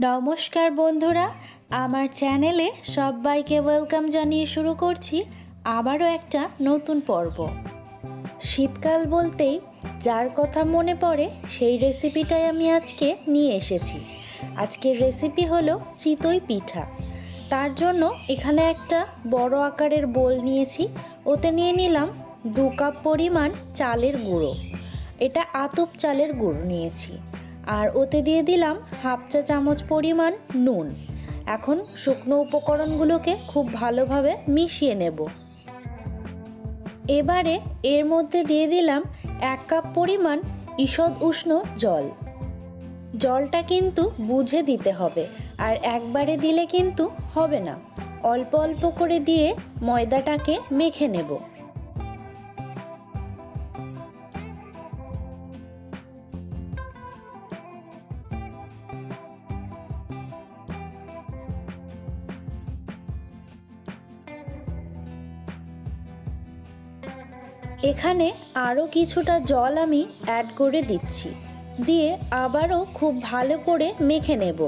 নমস্কার বন্ধুরা, আমার চ্যানেলে সবাইকে ওয়েলকাম জানিয়ে শুরু করছি আবারও একটা নতুন পর্ব। শীতকাল বলতেই যার কথা মনে পড়ে সেই রেসিপিটাই আমি আজকে নিয়ে এসেছি। আজকের রেসিপি হলো চিতই পিঠা। তার জন্য এখানে একটা বড় আকারের বোল নিয়েছি, ওতে নিয়ে নিলাম 2 কাপ পরিমাণ চালের গুঁড়ো। এটা আতপ চালের গুঁড়ো নিয়েছি। আর ওতে দিয়ে দিলাম 1/2 চা চামচ পরিমাণ নুন। এখন শুকনো উপকরণগুলোকে খুব ভালোভাবে মিশিয়ে নেব। এবারে এর মধ্যে দিয়ে দিলাম 1 কাপ পরিমাণ ঈষৎ উষ্ণ জল। জলটা কিন্তু বুঝে দিতে হবে, আর একবারে দিলে কিন্তু হবে না। অল্প অল্প করে দিয়ে ময়দাটাকে মেখে নেব। এখানে আরও কিছুটা জল আমি অ্যাড করে দিচ্ছি, দিয়ে আবারও খুব ভালো করে মেখে নেব।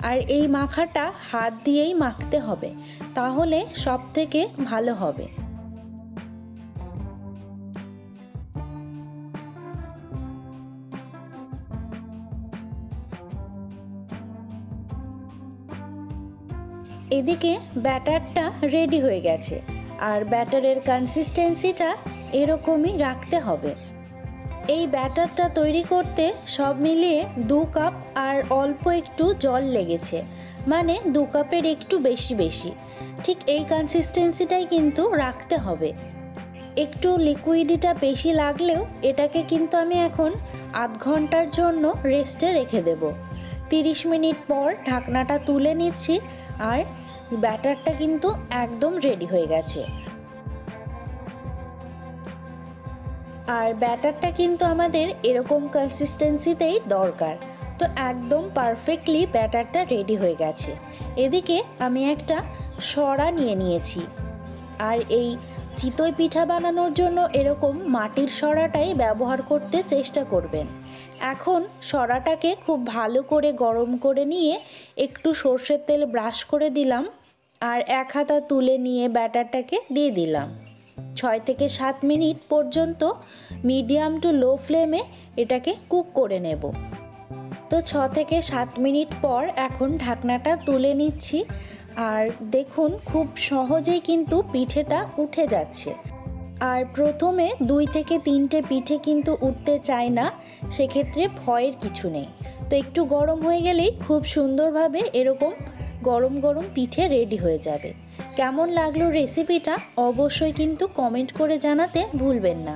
আর এই মাখাটা হাত দিয়েই মাখতে হবে, তাহলে সব থেকে ভালো হবে। এদিকে ব্যাটারটা রেডি হয়ে গেছে, আর ব্যাটারের কনসিস্টেন্সিটা এরকমই রাখতে হবে। এই ব্যাটারটা তৈরি করতে সব মিলিয়ে 2 কাপ আর অল্প একটু জল লেগেছে, মানে 2 কাপের একটু বেশি। ঠিক এই কনসিস্টেন্সিটাই কিন্তু রাখতে হবে। একটু লিকুইডিটা বেশি লাগলেও এটাকে কিন্তু আমি এখন আধ ঘন্টার জন্য রেস্টে রেখে দেব। 30 মিনিট পর ঢাকনাটা তুলে নিচ্ছি, আর ব্যাটারটা কিন্তু একদম রেডি হয়ে গেছে। আর ব্যাটারটা কিন্তু আমাদের এরকম কনসিস্টেন্সিতেই দরকার। তো একদম পারফেক্টলি ব্যাটারটা রেডি হয়ে গেছে। এদিকে আমি একটা সরা নিয়ে নিয়েছি, আর এই চিতই পিঠা বানানোর জন্য এরকম মাটির সরাটাই ব্যবহার করতে চেষ্টা করবেন। এখন সরাটাকে খুব ভালো করে গরম করে নিয়ে একটু সর্ষের তেল ব্রাশ করে দিলাম, আর 1 হাতা তুলে নিয়ে ব্যাটারটাকে দিয়ে দিলাম। 6 থেকে 7 মিনিট পর্যন্ত মিডিয়াম টু লো ফ্লেমে এটাকে কুক করে নেব। তো 6 থেকে 7 মিনিট পর এখন ঢাকনাটা তুলে নিচ্ছি, আর দেখুন খুব সহজেই কিন্তু পিঠেটা উঠে যাচ্ছে। আর প্রথমে 2 থেকে 3টে পিঠে কিন্তু উঠতে চায় না, সেক্ষেত্রে ভয়ের কিছু নেই। তো একটু গরম হয়ে গেলেই খুব সুন্দরভাবে এরকম গরম গরম পিঠে রেডি হয়ে যাবে। কেমন লাগলো রেসিপিটা অবশ্যই কিন্তু কমেন্ট করে জানাতে ভুলবেন না।